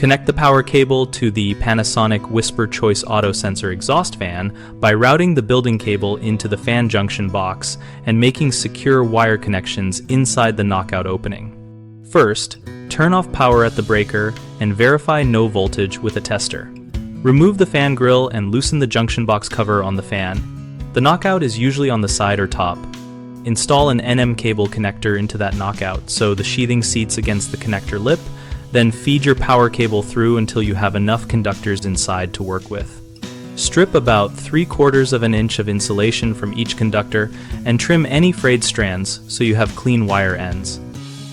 Connect the power cable to the Panasonic Whisper Choice Auto sensor exhaust fan by routing the building cable into the fan junction box and making secure wire connections inside the knockout opening. First, turn off power at the breaker and verify no voltage with a tester. Remove the fan grill and loosen the junction box cover on the fan. The knockout is usually on the side or top. Install an NM cable connector into that knockout so the sheathing seats against the connector lip. Then feed your power cable through until you have enough conductors inside to work with. Strip about 3/4 of an inch of insulation from each conductor and trim any frayed strands so you have clean wire ends.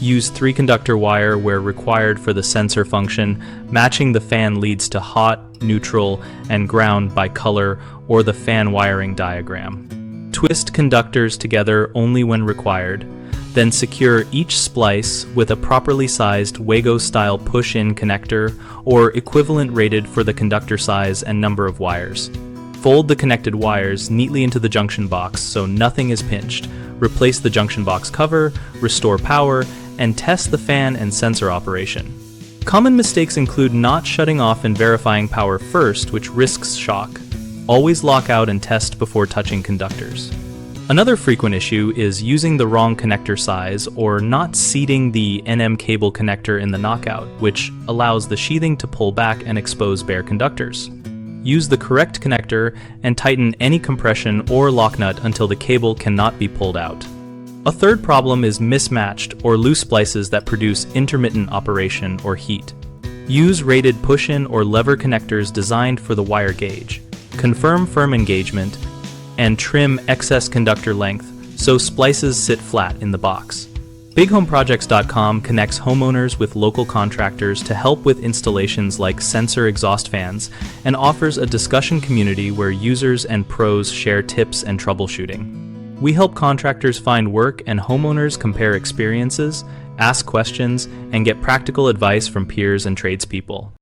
Use 3-conductor wire where required for the sensor function. Matching the fan leads to hot, neutral, and ground by color or the fan wiring diagram. Twist conductors together only when required. Then secure each splice with a properly sized Wago-style push-in connector or equivalent rated for the conductor size and number of wires. Fold the connected wires neatly into the junction box so nothing is pinched. Replace the junction box cover, restore power, and test the fan and sensor operation. Common mistakes include not shutting off and verifying power first, which risks shock. Always lock out and test before touching conductors. Another frequent issue is using the wrong connector size or not seating the NM cable connector in the knockout, which allows the sheathing to pull back and expose bare conductors. Use the correct connector and tighten any compression or lock nut until the cable cannot be pulled out. A third problem is mismatched or loose splices that produce intermittent operation or heat. Use rated push-in or lever connectors designed for the wire gauge. Confirm firm engagement and trim excess conductor length so splices sit flat in the box. BigHomeProjects.com connects homeowners with local contractors to help with installations like sensor exhaust fans and offers a discussion community where users and pros share tips and troubleshooting. We help contractors find work and homeowners compare experiences, ask questions, and get practical advice from peers and tradespeople.